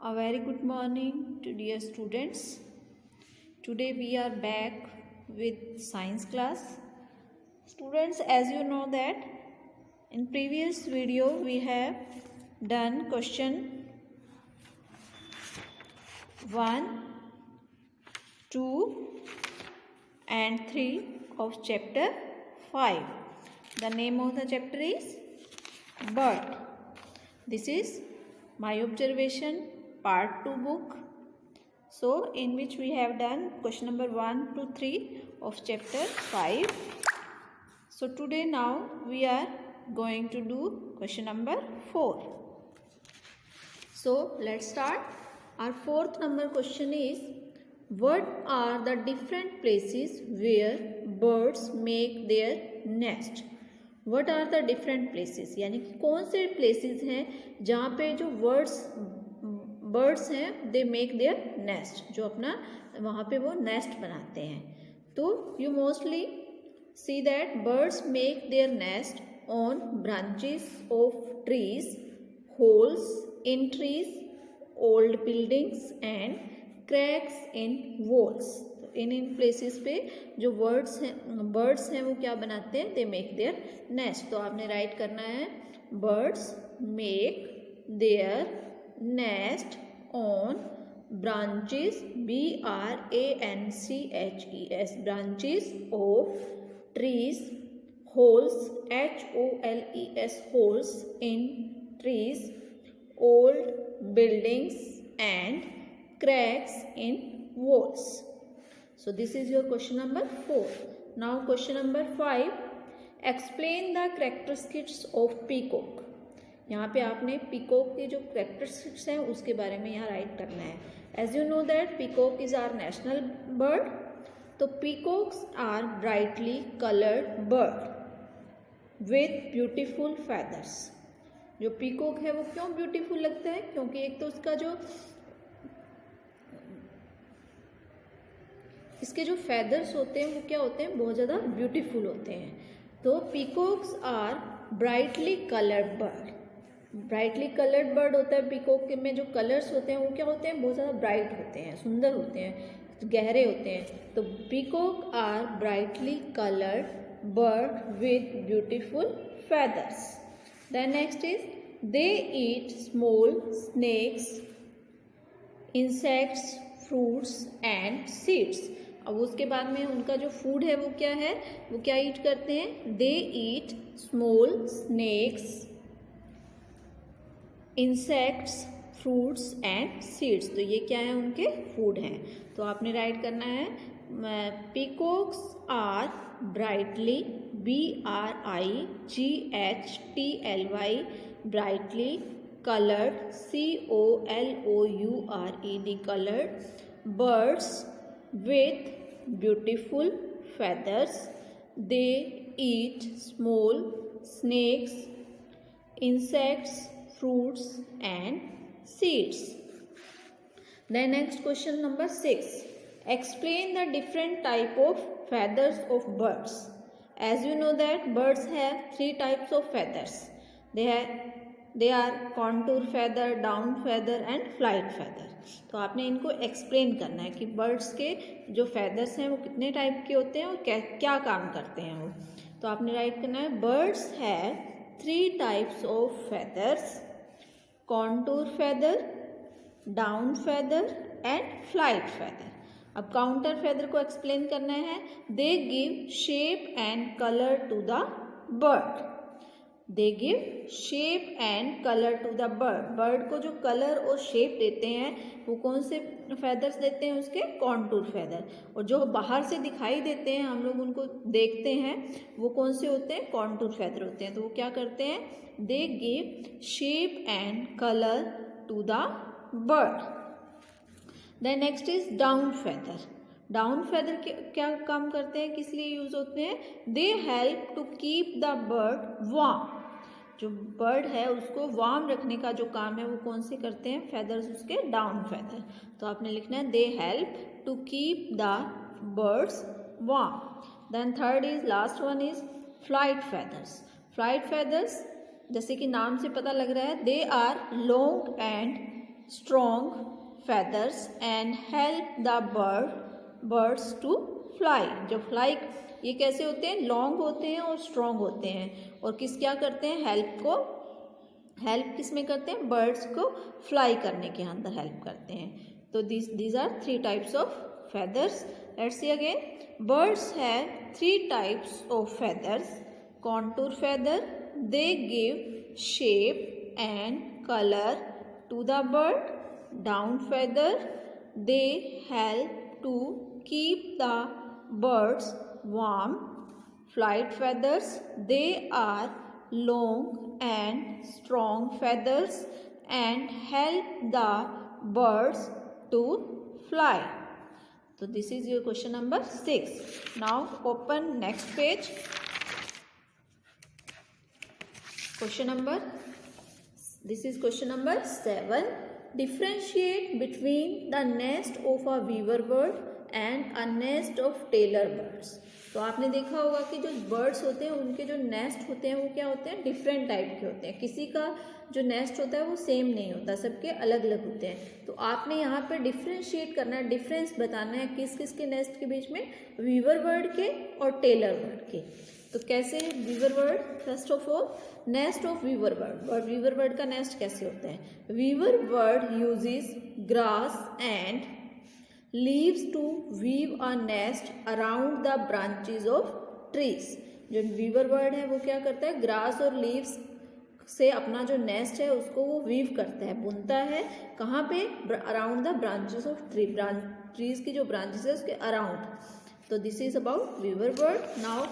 A very good morning to dear students. Today we are back with science class. Students, as you know that in previous video we have done question 1, 2 and 3 of chapter 5. The name of the chapter is Bird. This is my observation part 2 book. So in which we have done question number 1 to 3 of chapter 5. So today now we are going to do question number 4. So let's start. Our fourth number question is, what are the different places where birds make their nest? What are the different places? यानी कि कौन से places हैं जहाँ पे जो birds हैं they make their nest, जो अपना वहाँ पे वो nest बनाते हैं. तो you mostly see that birds make their nest on branches of trees, holes in trees, old buildings and cracks in walls. In places पे जो बर्ड्स हैं वो क्या बनाते हैं? They make their nest. तो आपने राइट करना है birds make their nest on branches BRANCHES branches of trees, holes HOLES holes in trees, old buildings and cracks in walls. So this is your question number 4. Now question number 5. Explain the characteristics of peacock. यहाँ पे आपने peacock के जो characteristics हैं उसके बारे में यहाँ राइट करना है. As you know that peacock is our national bird. तो peacocks are brightly colored bird with beautiful feathers. जो peacock है वो क्यों beautiful लगता है? क्योंकि एक तो उसका जो इसके जो फेदर्स होते हैं वो क्या होते हैं? बहुत ज़्यादा ब्यूटीफुल होते हैं. तो peacocks are brightly coloured bird. Brightly coloured bird होता है पीकॉक में. जो कलर्स होते हैं वो क्या होते हैं? बहुत ज़्यादा ब्राइट होते हैं, सुंदर होते हैं, गहरे होते हैं. तो peacock are brightly coloured bird with beautiful feathers. Then next is they eat small snacks, insects, fruits and seeds. अब उसके बाद में उनका जो फूड है वो क्या है? वो क्या ईट करते हैं? They eat small snacks, insects, fruits and seeds. तो ये क्या है? उनके फूड हैं. तो आपने राइट करना है peacocks are brightly BRIGHTLY brightly colored COLOURED colored birds with beautiful feathers. They eat small snakes, insects, fruits and seeds. Then next question number 6. Explain the different type of feathers of birds. As you know that birds have 3 types of feathers. They are contour feather, down feather and flight feather. तो आपने इनको explain करना है कि birds के जो feathers हैं वो कितने टाइप के होते हैं और क्या काम करते हैं वो. तो आपने राइट करना है birds have 3 types of feathers, contour feather, down feather and flight feather. अब काउंटर फेदर को एक्सप्लेन करना है. They give shape and colour to the bird. They give shape and colour to the bird. Bird को जो colour और shape देते हैं वो कौन से फेदर्स देते हैं? उसके कॉन्टूर फेदर. और जो बाहर से दिखाई देते हैं, हम लोग उनको देखते हैं, वो कौन से होते हैं? कॉन्टूर फेदर होते हैं. तो वो क्या करते हैं? They give shape and colour to the bird. Then next is down feather. Down feather क्या काम करते हैं? किस लिए यूज होते हैं? They help to keep the bird warm. जो बर्ड है उसको वार्म रखने का जो काम है वो कौन से करते हैं? फेदर्स उसके डाउन फेदर. तो आपने लिखना है they help to keep the birds warm. Then third is last one is flight feathers. Flight feathers जैसे कि नाम से पता लग रहा है, they are long and strong feathers and help the birds to fly. जो fly ये कैसे होते हैं, लॉन्ग होते हैं और स्ट्रॉन्ग होते हैं, और क्या करते हैं, हेल्प किस में करते हैं, बर्ड्स को फ्लाई करने के अंदर हेल्प करते हैं. तो these are 3 types of feathers. Let's see again. Birds have 3 types of feathers. Contour feather, they give shape and color to the bird. Down feather, they help to keep the birds warm. Flight feathers, they are long and strong feathers and help the birds to fly. So this is your question number 6. Now open next page. This is question number 7. Differentiate between the nest of a weaver bird and a nest of tailor birds. तो आपने देखा होगा कि जो birds होते हैं उनके जो नेस्ट होते हैं वो क्या होते हैं, डिफरेंट टाइप के होते हैं. किसी का जो नेस्ट होता है वो सेम नहीं होता, सबके अलग अलग होते हैं. तो आपने यहाँ पर डिफ्रेंशिएट करना है, डिफरेंस बताना है किस किस के नेस्ट के बीच में, वीवर बर्ड के और टेलर बर्ड के. तो कैसे weaver bird, first of all nest of weaver bird. और वीवर बर्ड का नेस्ट कैसे होता है, weaver bird uses grass and leaves to weave a nest around the branches of trees. जो वीवर बर्ड है वो क्या करता है, ग्रास और लीव्स से अपना जो नेस्ट है उसको वो वीव करता है, बुनता है. कहाँ पे, around the branches of trees की जो ब्रांचेस है उसके अराउंड. तो this is about weaver bird. Now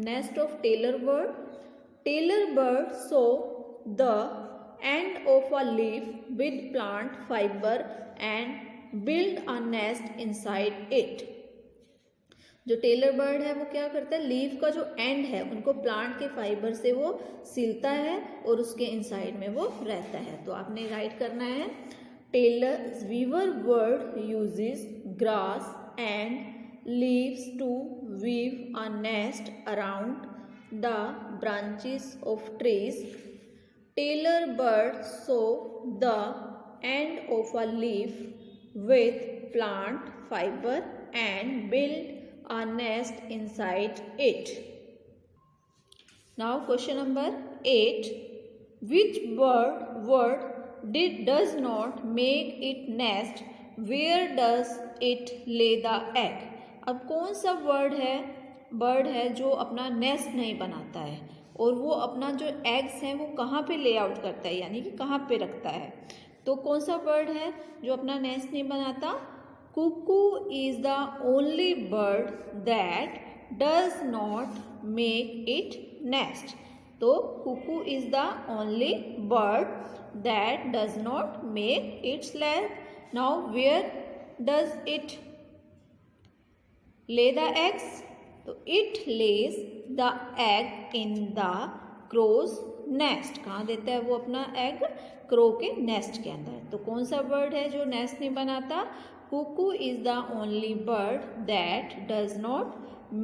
nest of tailor bird. Tailor bird sews the end of a leaf with plant fibre and build a nest inside it. जो tailor bird है वो क्या करता है, leaf का जो and है उनको प्लांट के फाइबर से वो सिलता है और उसके इनसाइड में वो रहता है. तो आपने राइट करना है, tailor weaver bird uses grass and leaves to weave a nest around the branches of trees. Tailor bird sews the end of a leaf with plant fiber and build a nest inside it. Now question number 8. Which word does not make it nest? Where does it lay the egg? अब कौन सा bird है जो अपना nest नहीं बनाता है और वो अपना जो एग्स हैं वो कहाँ पे ले आउट करता है, यानी कि कहाँ पे रखता है. तो कौन सा बर्ड है जो अपना नेस्ट नहीं बनाता, cuckoo is the only bird that does not make it nest. तो cuckoo is the only bird that does not make its nest. Now where does it lay the eggs? तो it lays the egg in the crow's nest. कहाँ देता है वो अपना egg, crow के nest के अंदर. तो कौन सा बर्ड है जो नेस्ट नहीं बनाता, cuckoo is the only bird that does not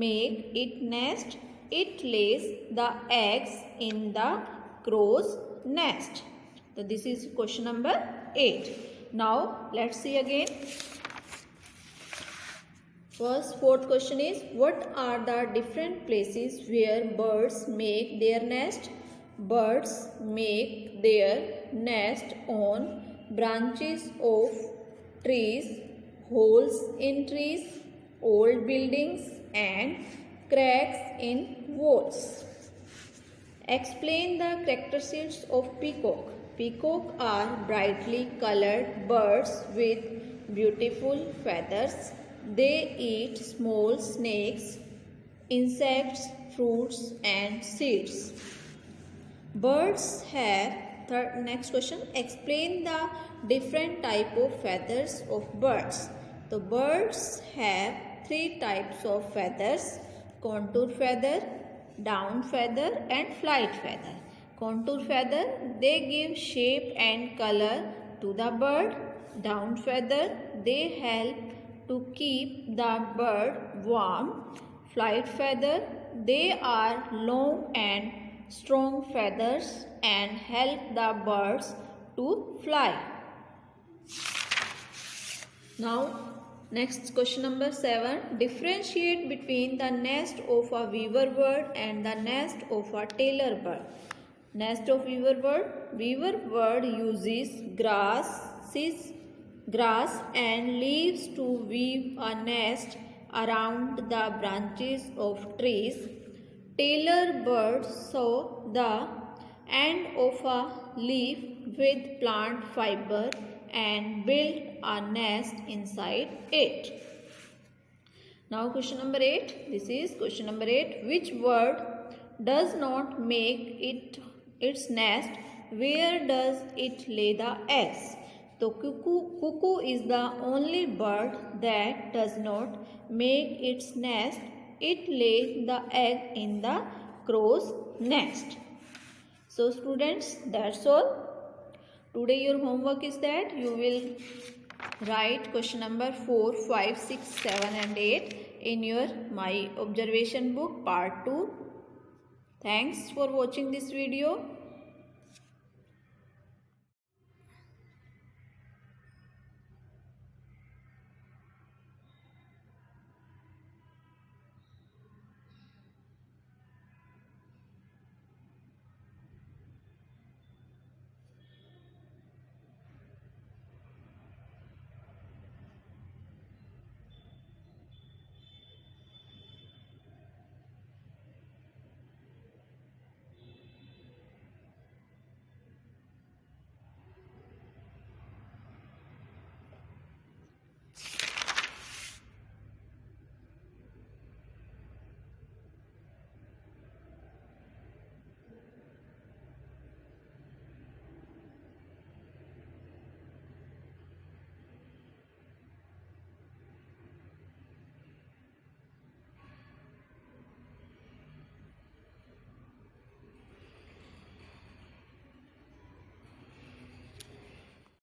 make it nest. It lays the eggs in the crow's nest. तो this is question number 8. Now let's see again. Fourth question is, what are the different places where birds make their nest? Birds make their nest on branches of trees, holes in trees, old buildings and cracks in walls. Explain the characteristics of peacock. Peacock are brightly colored birds with beautiful feathers. They eat small snakes, insects, fruits and seeds. Birds have, next question, explain the different type of feathers of birds. So birds have 3 types of feathers: contour feather, down feather and flight feather. Contour feather, they give shape and color to the bird. Down feather, they help to keep the bird warm. Flight feather, they are long and strong feathers and help the birds to fly. Now next question number 7. Differentiate between the nest of a weaver bird and the nest of a tailor bird. Nest of weaver bird. Weaver bird uses grass and leaves to weave a nest around the branches of trees. Tailor bird sew the end of a leaf with plant fiber and build a nest inside it. Now question number 8. This is question number 8. Which bird does not make its nest? Where does it lay the eggs? So cuckoo is the only bird that does not make its nest. It lays the egg in the crow's nest. So students, that's all. Today your homework is that you will write question number 4, 5, 6, 7 and 8 in your My Observation book part 2. Thanks for watching this video.